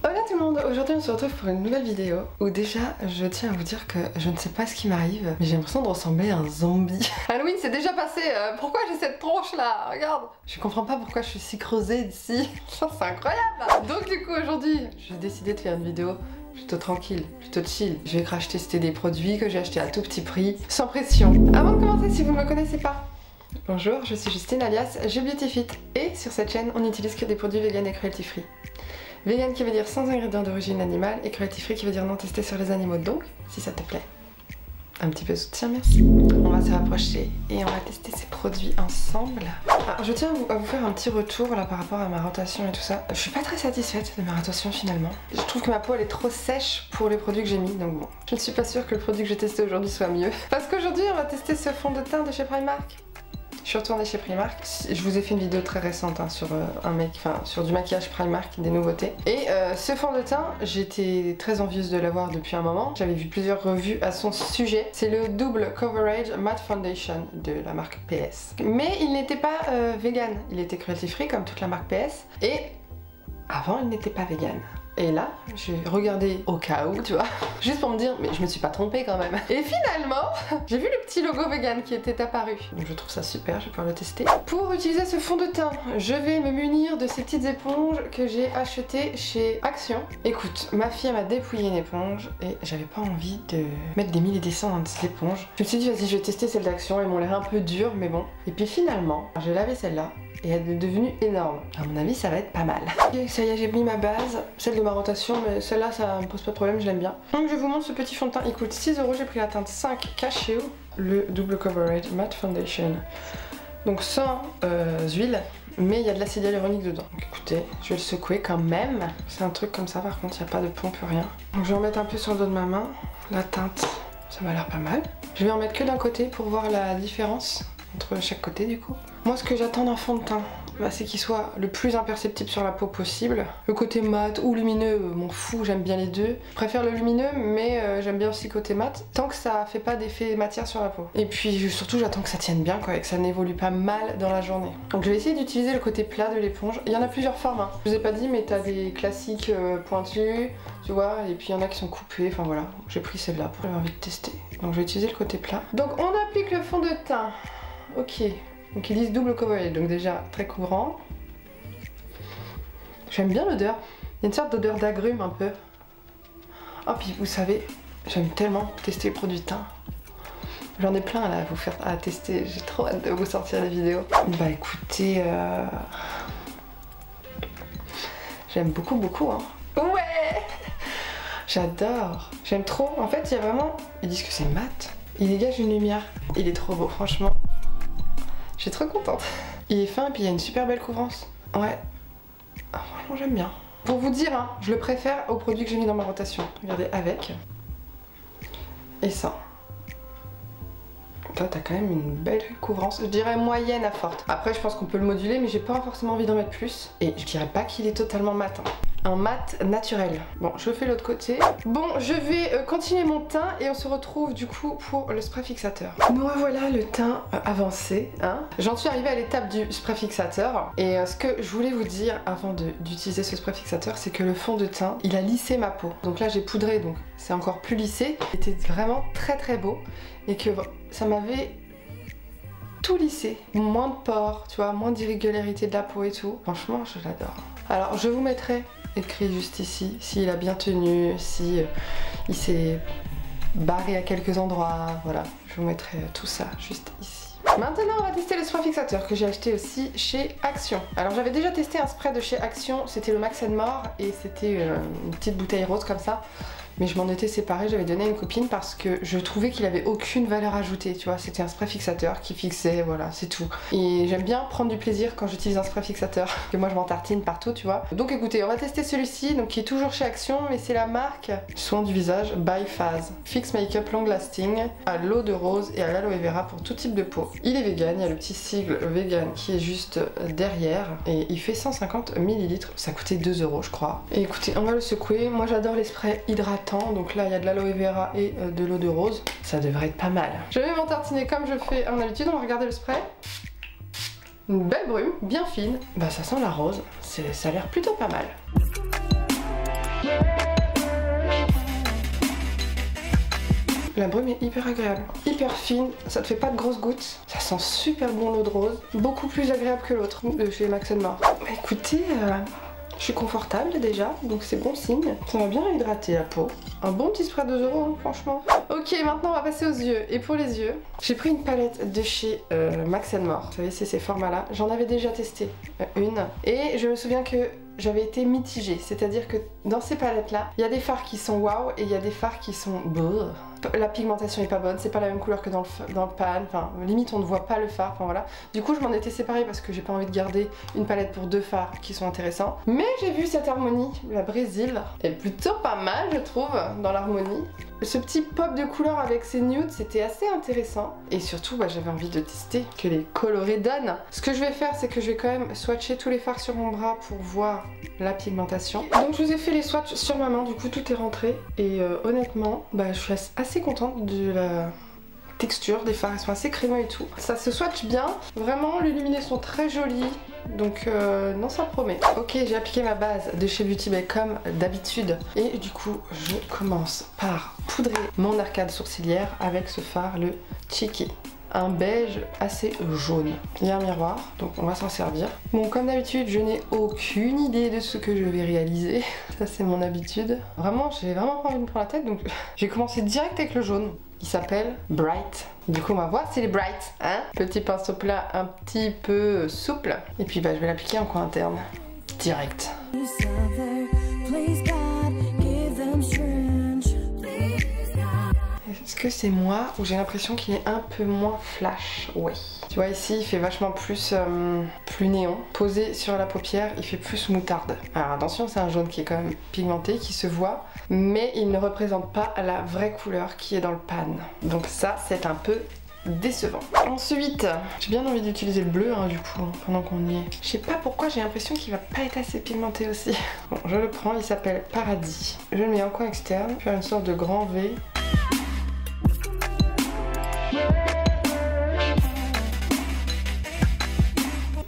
Hola tout le monde, aujourd'hui on se retrouve pour une nouvelle vidéo où déjà je tiens à vous dire que je ne sais pas ce qui m'arrive mais j'ai l'impression de ressembler à un zombie. Halloween c'est déjà passé, pourquoi j'ai cette tronche là? Regarde. Je comprends pas pourquoi je suis si creusée d'ici, c'est incroyable. Donc du coup aujourd'hui j'ai décidé de faire une vidéo plutôt tranquille, plutôt chill. Je vais crash tester des produits que j'ai achetés à tout petit prix, sans pression. Avant de commencer, si vous ne me connaissez pas, bonjour, je suis Justine alias JBeautyFit et sur cette chaîne on n'utilise que des produits vegan et cruelty free. Vegan qui veut dire sans ingrédients d'origine animale et cruelty free qui veut dire non testé sur les animaux. Donc, si ça te plaît, un petit peu de soutien, merci. On va se rapprocher et on va tester ces produits ensemble. Alors, je tiens à vous faire un petit retour là par rapport à ma rotation et tout ça. Je suis pas très satisfaite de ma rotation finalement. Je trouve que ma peau elle est trop sèche pour les produits que j'ai mis, donc bon. Je ne suis pas sûre que le produit que j'ai testé aujourd'hui soit mieux. Parce qu'aujourd'hui on va tester ce fond de teint de chez Primark. Je suis retournée chez Primark. Je vous ai fait une vidéo très récente hein, sur sur du maquillage Primark, des nouveautés. Et ce fond de teint, j'étais très envieuse de l'avoir depuis un moment. J'avais vu plusieurs revues à son sujet. C'est le Double Coverage Matte Foundation de la marque PS. Mais il n'était pas vegan. Il était cruelty free comme toute la marque PS. Et avant, il n'était pas vegan. Et là, j'ai regardé au cas où, tu vois, juste pour me dire, mais je me suis pas trompée quand même. Et finalement, j'ai vu le petit logo vegan qui était apparu. Donc je trouve ça super, je vais pouvoir le tester. Pour utiliser ce fond de teint, je vais me munir de ces petites éponges que j'ai achetées chez Action. Écoute, ma fille m'a dépouillé une éponge et j'avais pas envie de mettre des mille et des cents dans ces éponges. Je me suis dit, vas-y, je vais tester celle d'Action, elles m'ont l'air un peu dures, mais bon. Et puis finalement, j'ai lavé celle-là. Et elle est devenue énorme. À mon avis, ça va être pas mal. Et ça y est, j'ai mis ma base, celle de ma rotation, mais celle-là, ça me pose pas de problème, je l'aime bien. Donc je vous montre ce petit fond de teint, il coûte 6 €, j'ai pris la teinte 5 Cacheo, le Double Coverage Matte Foundation. Donc sans huile, mais il y a de l'acide hyaluronique dedans. Donc écoutez, je vais le secouer quand même. C'est un truc comme ça, par contre, il n'y a pas de pompe, rien. Donc je vais en mettre un peu sur le dos de ma main. La teinte, ça m'a l'air pas mal. Je vais en mettre que d'un côté pour voir la différence entre chaque côté du coup. Moi ce que j'attends d'un fond de teint, c'est qu'il soit le plus imperceptible sur la peau possible. Le côté mat ou lumineux, m'en fous, j'aime bien les deux. Je préfère le lumineux mais j'aime bien aussi le côté mat, tant que ça fait pas d'effet matière sur la peau. Et puis surtout j'attends que ça tienne bien quoi, et que ça n'évolue pas mal dans la journée. Donc je vais essayer d'utiliser le côté plat de l'éponge. Il y en a plusieurs formes, hein. Je vous ai pas dit mais t'as des classiques pointus, tu vois, et puis il y en a qui sont coupés, enfin voilà. J'ai pris celle-là pour avoir envie de tester. Donc je vais utiliser le côté plat. Donc on applique le fond de teint. Ok, donc ils disent double coverage, donc déjà très couvrant. J'aime bien l'odeur, il y a une sorte d'odeur d'agrumes un peu. Oh puis vous savez, j'aime tellement tester les produits de teint. J'en ai plein là à vous faire à tester, j'ai trop hâte de vous sortir les vidéos. Bah écoutez, j'aime beaucoup hein. Ouais, j'adore, j'aime trop. En fait il y a vraiment, ils disent que c'est mat, il dégage une lumière, il est trop beau franchement. Je suis trop contente. Il est fin et puis il y a une super belle couvrance. Ouais. Ah, franchement j'aime bien. Pour vous dire, hein, je le préfère aux produits que j'ai mis dans ma rotation. Regardez, avec. Et ça. Toi t'as quand même une belle couvrance. Je dirais moyenne à forte. Après je pense qu'on peut le moduler mais j'ai pas forcément envie d'en mettre plus. Et je dirais pas qu'il est totalement mat. Hein. Un mat naturel. Bon, je fais l'autre côté. Bon, je vais continuer mon teint et on se retrouve du coup pour le spray fixateur. Nous revoilà le teint avancé. Hein. J'en suis arrivée à l'étape du spray fixateur. Et ce que je voulais vous dire avant d'utiliser ce spray fixateur, c'est que le fond de teint, il a lissé ma peau. Donc là j'ai poudré, donc c'est encore plus lissé. C'était vraiment très beau. Et que ça m'avait tout lissé. Moins de pores, tu vois, moins d'irrégularité de la peau et tout. Franchement, je l'adore. Alors je vous mettrai écrit juste ici, s'il a bien tenu, si il s'est barré à quelques endroits, voilà, je vous mettrai tout ça juste ici. Maintenant on va tester le spray fixateur que j'ai acheté aussi chez Action. Alors j'avais déjà testé un spray de chez Action, c'était le Max & More et c'était une petite bouteille rose comme ça. Mais je m'en étais séparée, j'avais donné à une copine parce que je trouvais qu'il avait aucune valeur ajoutée, tu vois, c'était un spray fixateur qui fixait, voilà, c'est tout. Et j'aime bien prendre du plaisir quand j'utilise un spray fixateur, que moi je m'en tartine partout, tu vois. Donc écoutez, on va tester celui-ci, donc qui est toujours chez Action, mais c'est la marque Soin du visage by Phase. Fix Makeup Long Lasting, à l'eau de rose et à l'aloe vera pour tout type de peau. Il est vegan, il y a le petit sigle vegan qui est juste derrière, et il fait 150 ml, ça coûtait 2 € je crois. Et écoutez, on va le secouer, moi j'adore les sprays hydratants. Donc là il y a de l'aloe vera et de l'eau de rose. Ça devrait être pas mal. Je vais m'en tartiner comme je fais en habitude. On va regarder le spray. Une belle brume, bien fine. Bah ça sent la rose. Ça a l'air plutôt pas mal. La brume est hyper agréable, hyper fine, ça te fait pas de grosses gouttes, ça sent super bon l'eau de rose, beaucoup plus agréable que l'autre de chez Max Mara. Bah écoutez, je suis confortable déjà, donc c'est bon signe. Ça va bien hydrater la peau. Un bon petit spray à 2 €, franchement. Ok, maintenant on va passer aux yeux. Et pour les yeux, j'ai pris une palette de chez Max Mara. Vous savez, c'est ces formats-là. J'en avais déjà testé une. Et je me souviens que j'avais été mitigée. C'est-à-dire que dans ces palettes-là, il y a des fards qui sont waouh et il y a des fards qui sont brrr. La pigmentation est pas bonne, c'est pas la même couleur que dans le pan, enfin limite on ne voit pas le fard, enfin voilà. Du coup je m'en étais séparée parce que j'ai pas envie de garder une palette pour 2 fards qui sont intéressants. Mais j'ai vu cette harmonie, la Brésil, est plutôt pas mal je trouve dans l'harmonie. Ce petit pop de couleur avec ces nudes, c'était assez intéressant. Et surtout, j'avais envie de tester que les colorés donnent. Ce que je vais faire, c'est que je vais quand même swatcher tous les fards sur mon bras pour voir la pigmentation. Donc je vous ai fait les swatchs sur ma main, du coup tout est rentré. Et honnêtement, je suis assez contente de la texture des fards, ils sont assez crémeux et tout. Ça se swatch bien, vraiment les lumineux sont très jolis. Donc non, ça promet. Ok, j'ai appliqué ma base de chez Beauty Bay comme d'habitude. Et du coup, je commence par poudrer mon arcade sourcilière avec ce fard, le Cheeky. Un beige assez jaune. Il y a un miroir, donc on va s'en servir. Bon, comme d'habitude, je n'ai aucune idée de ce que je vais réaliser. Ça, c'est mon habitude. Vraiment, j'ai vraiment pas envie de me prendre la tête, donc j'ai commencé direct avec le jaune. Il s'appelle Bright. Du coup, on va voir si c'est Bright, hein. Petit pinceau plat un petit peu souple. Et puis, je vais l'appliquer en coin interne. Direct. Est-ce que c'est moi ou j'ai l'impression qu'il est un peu moins flash? Oui. Tu vois ici, il fait vachement plus néon. Posé sur la paupière, il fait plus moutarde. Alors attention, c'est un jaune qui est quand même pigmenté, qui se voit, mais il ne représente pas la vraie couleur qui est dans le pan. Donc ça, c'est un peu décevant. Ensuite, j'ai bien envie d'utiliser le bleu du coup, pendant qu'on y est. Je sais pas pourquoi j'ai l'impression qu'il va pas être assez pigmenté aussi. Bon, je le prends, il s'appelle Paradis. Je le mets en coin externe, faire une sorte de grand V.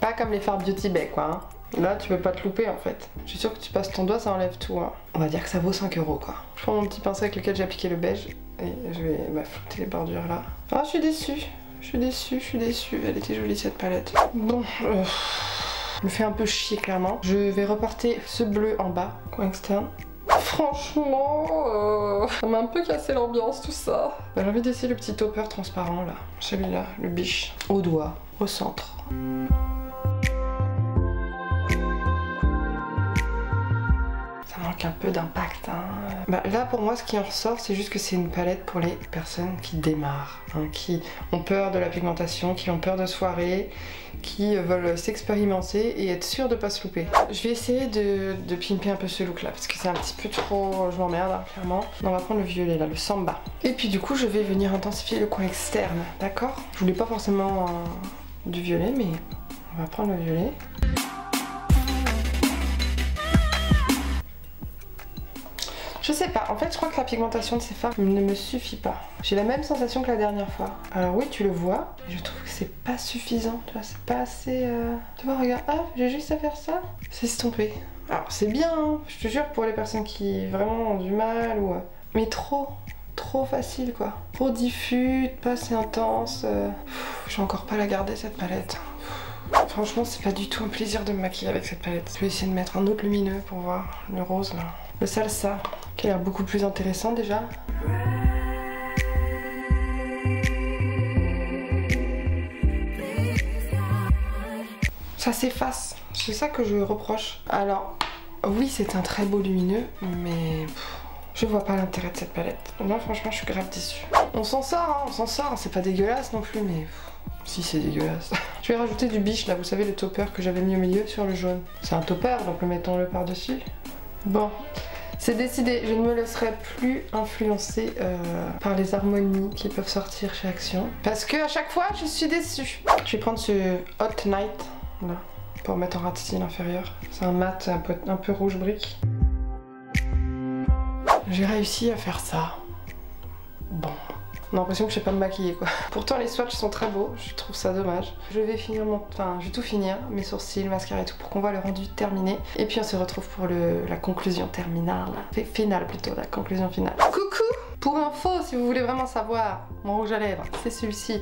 Pas comme les fards Beauty Bay quoi. Là tu peux pas te louper en fait. Je suis sûre que tu passes ton doigt, ça enlève tout. On va dire que ça vaut 5 € quoi. Je prends mon petit pinceau avec lequel j'ai appliqué le beige et je vais flouter les bordures là. Ah, je suis déçue. Je suis déçue. Elle était jolie cette palette. Bon, je me fais un peu chier clairement. Je vais reporter ce bleu en bas, coin externe. Franchement, ça m'a un peu cassé l'ambiance tout ça. J'ai envie d'essayer le petit topper transparent là. Celui-là, le biche. Au doigt, au centre. Un peu d'impact. Là pour moi ce qui en ressort c'est juste que c'est une palette pour les personnes qui démarrent, qui ont peur de la pigmentation, qui ont peur de soirée, qui veulent s'expérimenter et être sûrs de pas se louper. Je vais essayer de pimper un peu ce look là parce que c'est un petit peu trop, je m'emmerde clairement. On va prendre le violet là, le samba. Et puis du coup je vais venir intensifier le coin externe, d'accord? Je voulais pas forcément du violet mais on va prendre le violet. Je sais pas, en fait je crois que la pigmentation de ces fards ne me suffit pas. J'ai la même sensation que la dernière fois. Alors oui tu le vois, mais je trouve que c'est pas suffisant, tu vois, c'est pas assez... Tu vois, regarde, j'ai juste à faire ça, c'est estompé. Alors c'est bien, je te jure, pour les personnes qui vraiment ont du mal ou... Mais trop facile quoi. Trop diffus, pas assez intense. Je vais encore pas la garder cette palette. Franchement c'est pas du tout un plaisir de me maquiller avec cette palette. Je vais essayer de mettre un autre lumineux pour voir le rose là. Le salsa, qui a l'air beaucoup plus intéressant déjà. Ça s'efface, c'est ça que je reproche. Alors, oui c'est un très beau lumineux, mais je vois pas l'intérêt de cette palette. Moi franchement je suis grave déçue. On s'en sort, on s'en sort, c'est pas dégueulasse non plus, mais... Si c'est dégueulasse. Je vais rajouter du biche là, vous savez le topper que j'avais mis au milieu sur le jaune. C'est un topper, donc mettons-le par-dessus. Bon, c'est décidé, je ne me laisserai plus influencer par les harmonies qui peuvent sortir chez Action. Parce que à chaque fois, je suis déçue. Je vais prendre ce Hot Night, là, pour mettre en ras de cils inférieur. C'est un mat un peu rouge brique. J'ai réussi à faire ça. Bon. On a l'impression que je sais pas me maquiller quoi. Pourtant les swatchs sont très beaux, je trouve ça dommage. Je vais finir je vais tout finir, mes sourcils, mascara et tout pour qu'on voit le rendu terminé. Et puis on se retrouve pour la conclusion terminale. Finale plutôt, la conclusion finale. Coucou! Pour info, si vous voulez vraiment savoir, mon rouge à lèvres, c'est celui-ci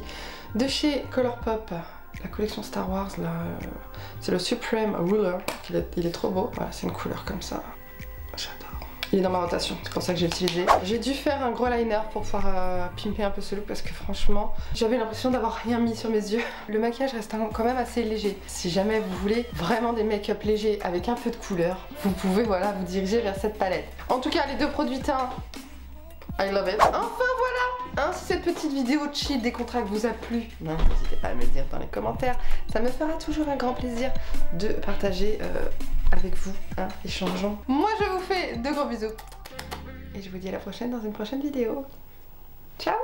de chez Colourpop, la collection Star Wars, là, c'est le Supreme Ruler, il est trop beau. Voilà, c'est une couleur comme ça, j'adore. Il est dans ma rotation, c'est pour ça que j'ai utilisé. J'ai dû faire un gros liner pour pouvoir pimper un peu ce look parce que franchement, j'avais l'impression d'avoir rien mis sur mes yeux. Le maquillage reste quand même assez léger. Si jamais vous voulez vraiment des make-up légers avec un peu de couleur, vous pouvez voilà, vous diriger vers cette palette. En tout cas, les deux produits teints, I love it. Enfin voilà, si cette petite vidéo cheap décontracte vous a plu, n'hésitez pas à me le dire dans les commentaires. Ça me fera toujours un grand plaisir de partager avec vous, échangeons. Moi je vous fais de gros bisous. Et je vous dis à la prochaine dans une prochaine vidéo. Ciao!